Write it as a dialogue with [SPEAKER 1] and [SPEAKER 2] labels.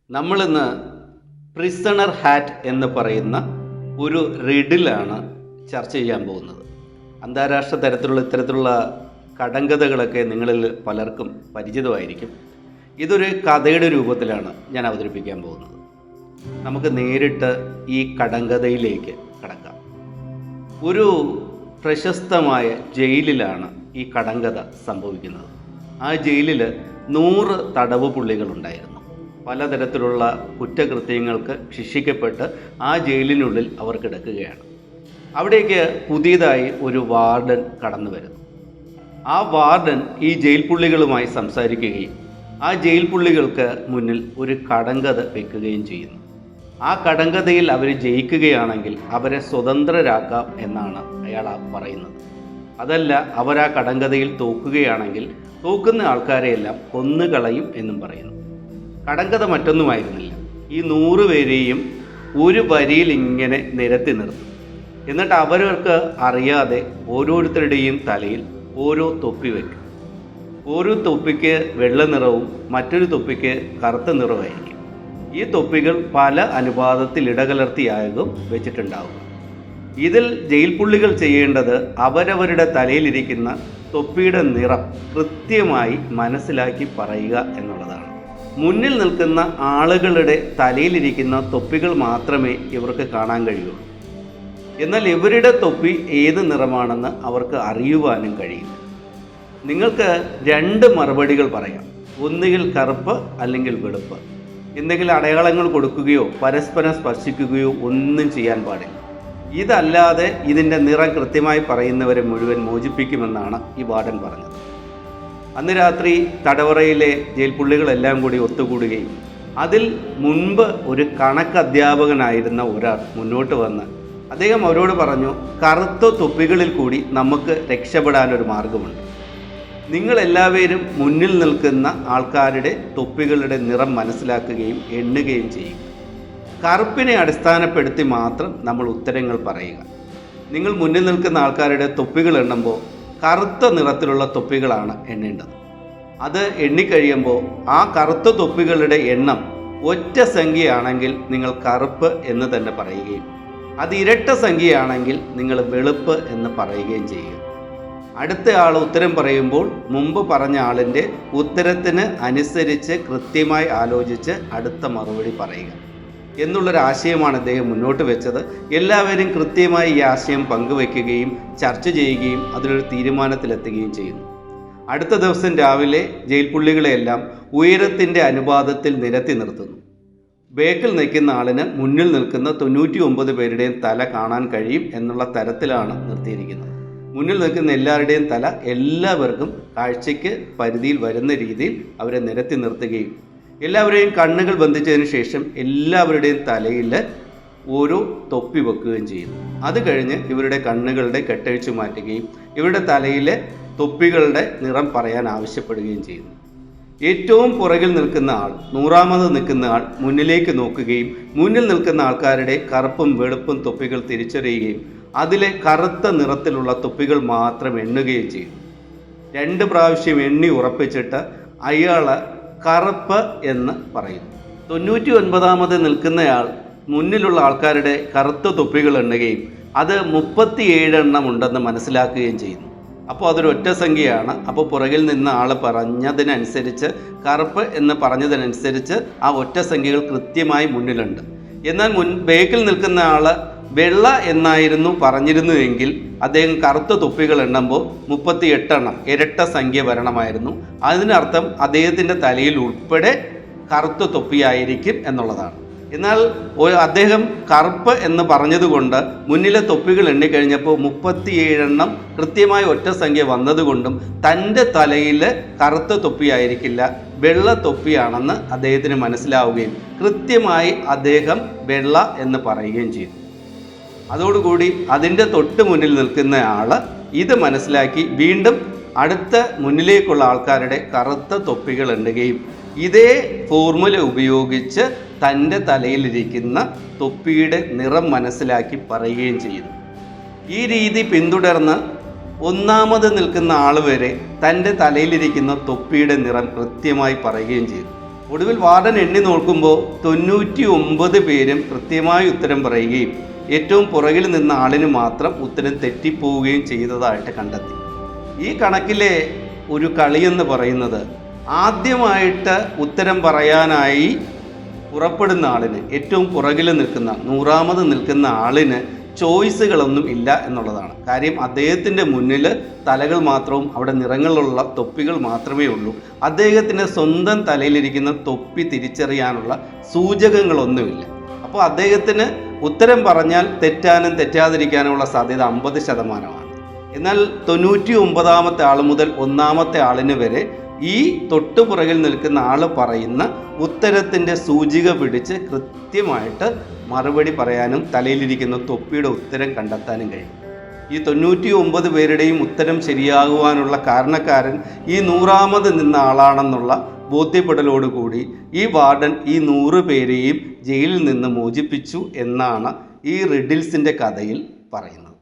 [SPEAKER 1] നമ്മളിന്ന് prisoner hat എന്ന് പറയുന്ന ഒരു റിഡിലാണ് ചർച്ച ചെയ്യാൻ പോകുന്നത്. അന്താരാഷ്ട്ര തരത്തിലുള്ള ഇത്തരത്തിലുള്ള കടങ്കഥകളൊക്കെ നിങ്ങളിൽ പലർക്കും പരിചിതമായിരിക്കും. ഇതൊരു കഥയുടെ രൂപത്തിലാണ് ഞാൻ അവതരിപ്പിക്കാൻ പോകുന്നത്. നമുക്ക് നേരിട്ട് ഈ കടങ്കഥയിലേക്ക് കടക്കാം. ഒരു പ്രശസ്തമായ ജയിലിലാണ് ഈ കടങ്കഥ സംഭവിക്കുന്നത്. ആ ജയിലിൽ 100 തടവ് പുള്ളികളുണ്ടായിരുന്നു. പലതരത്തിലുള്ള കുറ്റകൃത്യങ്ങൾക്ക് ശിക്ഷിക്കപ്പെട്ട് ആ ജയിലിനുള്ളിൽ അവർ കിടക്കുകയാണ്. അവിടേക്ക് പുതിയതായി ഒരു വാർഡൻ കടന്നു വരുന്നു. ആ വാർഡൻ ഈ ജയിൽ പുള്ളികളുമായി സംസാരിക്കുകയും ആ ജയിൽ പുള്ളികൾക്ക് മുന്നിൽ ഒരു കടങ്കഥ വെക്കുകയും ചെയ്യുന്നു. ആ കടങ്കഥയിൽ അവർ ജയിക്കുകയാണെങ്കിൽ അവരെ സ്വതന്ത്രരാക്കാം എന്നാണ് അയാൾ പറയുന്നത്. അതല്ല, അവർ ആ കടങ്കഥയിൽ തോക്കുകയാണെങ്കിൽ തോക്കുന്ന ആൾക്കാരെയെല്ലാം കൊന്നുകളയും എന്നും പറയുന്നു. കടങ്കഥ മറ്റൊന്നുമായിരുന്നില്ല. ഈ 100 പേരെയും ഒരു വരിയിൽ ഇങ്ങനെ നിരത്തി നിർത്തും. എന്നിട്ട് അവർക്ക് അറിയാതെ ഓരോരുത്തരുടെയും തലയിൽ ഓരോ തൊപ്പി വയ്ക്കും. ഓരോ തൊപ്പിക്ക് വെള്ള നിറവും മറ്റൊരു തൊപ്പിക്ക് കറുത്ത നിറവുമായിരിക്കും. ഈ തൊപ്പികൾ പല അനുപാതത്തിൽ ഇടകലർത്തിയാകും വെച്ചിട്ടുണ്ടാവുക. ഇതിൽ ജയിൽ പുള്ളികൾ ചെയ്യേണ്ടത് അവരവരുടെ തലയിലിരിക്കുന്ന തൊപ്പിയുടെ നിറം കൃത്യമായി മനസ്സിലാക്കി പറയുക എന്നുള്ളതാണ്. മുന്നിൽ നിൽക്കുന്ന ആളുകളുടെ തലയിലിരിക്കുന്ന തൊപ്പികൾ മാത്രമേ ഇവർക്ക് കാണാൻ കഴിയുള്ളൂ. എന്നാൽ ഇവരുടെ തൊപ്പി ഏത് നിറമാണെന്ന് അവർക്ക് അറിയുവാനും കഴിയും. നിങ്ങൾക്ക് 2 മറുപടികൾ പറയാം. ഒന്നുകിൽ കറുപ്പ് അല്ലെങ്കിൽ വെളുപ്പ്. എന്തെങ്കിലും അടയാളങ്ങൾ കൊടുക്കുകയോ പരസ്പരം സ്പർശിക്കുകയോ ഒന്നും ചെയ്യാൻ പാടില്ല. ഇതല്ലാതെ ഇതിൻ്റെ നിറം കൃത്യമായി പറയുന്നവരെ മുഴുവൻ മോചിപ്പിക്കുമെന്നാണ് ഈ വാർഡൻ പറഞ്ഞത്. അന്ന് രാത്രി തടവറയിലെ ജയിൽ പുള്ളികളെല്ലാം കൂടി ഒത്തുകൂടുകയും അതിൽ മുൻപ് ഒരു കണക്ക് അധ്യാപകനായിരുന്ന ഒരാൾ മുന്നോട്ട് വന്ന് അദ്ദേഹം അവരോട് പറഞ്ഞു, കറുത്ത തൊപ്പികളിൽ കൂടി നമുക്ക് രക്ഷപ്പെടാനൊരു മാർഗമുണ്ട്. നിങ്ങളെല്ലാവരും മുന്നിൽ നിൽക്കുന്ന ആൾക്കാരുടെ തൊപ്പികളുടെ നിറം മനസ്സിലാക്കുകയും എണ്ണുകയും ചെയ്യും. കറുപ്പിനെ അടിസ്ഥാനപ്പെടുത്തി മാത്രം നമ്മൾ ഉത്തരങ്ങൾ പറയുക. നിങ്ങൾ മുന്നിൽ നിൽക്കുന്ന ആൾക്കാരുടെ തൊപ്പികൾ എണ്ണുമ്പോൾ കറുത്ത നിറത്തിലുള്ള തൊപ്പികളാണ് എണ്ണേണ്ടത്. അത് എണ്ണിക്കഴിയുമ്പോൾ ആ കറുത്ത തൊപ്പികളുടെ എണ്ണം ഒറ്റ സംഖ്യയാണെങ്കിൽ നിങ്ങൾ കറുപ്പ് എന്ന് തന്നെ പറയുകയും അത് ഇരട്ട സംഖ്യയാണെങ്കിൽ നിങ്ങൾ വെളുപ്പ് എന്ന് പറയുകയും ചെയ്യുക. അടുത്ത ആൾ ഉത്തരം പറയുമ്പോൾ മുമ്പ് പറഞ്ഞ ആളിൻ്റെ ഉത്തരത്തിന് അനുസരിച്ച് കൃത്യമായി ആലോചിച്ച് അടുത്ത മറുപടി പറയുക എന്നുള്ളൊരാശയമാണ് അദ്ദേഹം മുന്നോട്ട് വെച്ചത്. എല്ലാവരും കൃത്യമായി ഈ ആശയം പങ്കുവയ്ക്കുകയും ചർച്ച ചെയ്യുകയും അതിലൊരു തീരുമാനത്തിലെത്തുകയും ചെയ്യുന്നു. അടുത്ത ദിവസം രാവിലെ ജയിൽ പുള്ളികളെയെല്ലാം ഉയരത്തിൻ്റെ അനുപാതത്തിൽ നിരത്തി നിർത്തുന്നു. ബേക്കിൽ നിൽക്കുന്ന ആളിന് മുന്നിൽ നിൽക്കുന്ന 99 പേരുടെയും തല കാണാൻ കഴിയും എന്നുള്ള തരത്തിലാണ് നിർത്തിയിരിക്കുന്നത്. മുന്നിൽ നിൽക്കുന്ന എല്ലാവരുടെയും തല എല്ലാവർക്കും കാഴ്ചയ്ക്ക് പരിധിയിൽ വരുന്ന രീതിയിൽ അവരെ നിരത്തി നിർത്തുകയും എല്ലാവരെയും കണ്ണുകൾ ബന്ധിച്ചതിന് ശേഷം എല്ലാവരുടെയും തലയിൽ ഓരോ തൊപ്പി വെക്കുകയും ചെയ്യുന്നു. അത് കഴിഞ്ഞ് ഇവരുടെ കണ്ണുകളുടെ കെട്ടഴിച്ചു മാറ്റുകയും ഇവരുടെ തലയിലെ തൊപ്പികളുടെ നിറം പറയാൻ ആവശ്യപ്പെടുകയും ചെയ്യുന്നു. ഏറ്റവും പുറകിൽ നിൽക്കുന്ന ആൾ, 100ാമത് നിൽക്കുന്ന ആൾ മുന്നിലേക്ക് നോക്കുകയും മുന്നിൽ നിൽക്കുന്ന ആൾക്കാരുടെ കറുപ്പും വെളുപ്പും തൊപ്പികൾ തിരിച്ചറിയുകയും അതിലെ കറുത്ത നിറത്തിലുള്ള തൊപ്പികൾ മാത്രം എണ്ണുകയും ചെയ്യും. 2 പ്രാവശ്യം എണ്ണി ഉറപ്പിച്ചിട്ട് അയാൾ കറുപ്പ് എന്ന് പറയുന്നു. 99ാമത് നിൽക്കുന്നയാൾ മുന്നിലുള്ള ആൾക്കാരുടെ കറുത്ത തൊപ്പികൾ എണ്ണുകയും അത് 37 എണ്ണം ഉണ്ടെന്ന് മനസ്സിലാക്കുകയും ചെയ്യുന്നു. അപ്പോൾ അതൊരു ഒറ്റ സംഖ്യയാണ്. അപ്പോൾ പുറകിൽ നിന്ന് ആൾ പറഞ്ഞതിനനുസരിച്ച്, കറുപ്പ് എന്ന് പറഞ്ഞതിനനുസരിച്ച് ആ ഒറ്റ സംഖ്യകൾ കൃത്യമായി മുന്നിലുണ്ട്. എന്നാൽ ബേക്കിൽ നിൽക്കുന്ന ആൾ വെള്ള എന്നായിരുന്നു പറഞ്ഞിരുന്നുവെങ്കിൽ അദ്ദേഹം കറുത്ത തൊപ്പികൾ എണ്ണുമ്പോൾ 38 എണ്ണം ഇരട്ട സംഖ്യ വരണമായിരുന്നു. അതിനർത്ഥം അദ്ദേഹത്തിൻ്റെ തലയിൽ ഉൾപ്പെടെ കറുത്ത തൊപ്പിയായിരിക്കും എന്നുള്ളതാണ്. എന്നാൽ അദ്ദേഹം കറുപ്പ് എന്ന് പറഞ്ഞതുകൊണ്ട് മുന്നിലെ തൊപ്പികൾ എണ്ണിക്കഴിഞ്ഞപ്പോൾ 37 എണ്ണം കൃത്യമായി ഒറ്റ സംഖ്യ വന്നതുകൊണ്ടും തൻ്റെ തലയിൽ കറുത്ത തൊപ്പിയായിരിക്കില്ല, വെള്ള തൊപ്പിയാണെന്ന് അദ്ദേഹത്തിന് മനസ്സിലാവുകയും കൃത്യമായി അദ്ദേഹം വെള്ള എന്ന് പറയുകയും ചെയ്തു. അതോടുകൂടി അതിൻ്റെ തൊട്ട് മുന്നിൽ നിൽക്കുന്ന ആൾ ഇത് മനസ്സിലാക്കി വീണ്ടും അടുത്ത മുന്നിലേക്കുള്ള ആൾക്കാരുടെ കറുത്ത തൊപ്പികൾ എണ്ണുകയും ഇതേ ഫോർമുല ഉപയോഗിച്ച് തൻ്റെ തലയിലിരിക്കുന്ന തൊപ്പിയുടെ നിറം മനസ്സിലാക്കി പറയുകയും ചെയ്യുന്നു. ഈ രീതി പിന്തുടർന്ന് 1ാമത് നിൽക്കുന്ന ആൾ വരെ തൻ്റെ തലയിലിരിക്കുന്ന തൊപ്പിയുടെ നിറം കൃത്യമായി പറയുകയും ചെയ്തു. ഒടുവിൽ വാർഡൻ എണ്ണി നോക്കുമ്പോൾ 99 പേരും കൃത്യമായി ഉത്തരം പറയുകയും ഏറ്റവും പുറകിൽ നിന്ന ആളിന് മാത്രം ഉത്തരം തെറ്റിപ്പോവുകയും ചെയ്തതായിട്ട് കണ്ടെത്തി. ഈ കണക്കിലെ ഒരു കളിയെന്ന് പറയുന്നത്, ആദ്യമായിട്ട് ഉത്തരം പറയാനായി പുറപ്പെടുന്ന ആളിന്, ഏറ്റവും പുറകിൽ നിൽക്കുന്ന 100ാമത് നിൽക്കുന്ന ആളിന് ചോയ്സുകളൊന്നും ഇല്ല എന്നുള്ളതാണ്. കാര്യം അദ്ദേഹത്തിൻ്റെ മുന്നിൽ തലകൾ മാത്രവും അവിടെ നിറങ്ങളുള്ള തൊപ്പികൾ മാത്രമേ ഉള്ളൂ. അദ്ദേഹത്തിന് സ്വന്തം തലയിലിരിക്കുന്ന തൊപ്പി തിരിച്ചറിയാനുള്ള സൂചകങ്ങളൊന്നുമില്ല. അപ്പോൾ അദ്ദേഹത്തിന് ഉത്തരം പറഞ്ഞാൽ തെറ്റാനും തെറ്റാതിരിക്കാനുമുള്ള സാധ്യത 50%. എന്നാൽ 99ാമത്തെ ആൾ മുതൽ 1ാമത്തെ ആളിന് വരെ ഈ തൊട്ടുപുറകിൽ നിൽക്കുന്ന ആൾ പറയുന്ന ഉത്തരത്തിൻ്റെ സൂചിക പിടിച്ച് കൃത്യമായിട്ട് മറുപടി പറയാനും തലയിലിരിക്കുന്ന തൊപ്പിയുടെ ഉത്തരം കണ്ടെത്താനും കഴിയും. ഈ 99 പേരുടെയും ഉത്തരം ശരിയാകുവാനുള്ള കാരണക്കാരൻ ഈ 100ാമത് നിന്ന ആളാണെന്നുള്ള ബോധ്യപ്പെടലോടുകൂടി ഈ വാർഡൻ ഈ 100 പേരെയും ജയിലിൽ നിന്ന് മോചിപ്പിച്ചു എന്നാണ് ഈ റിഡിൽസിൻ്റെ കഥയിൽ പറയുന്നത്.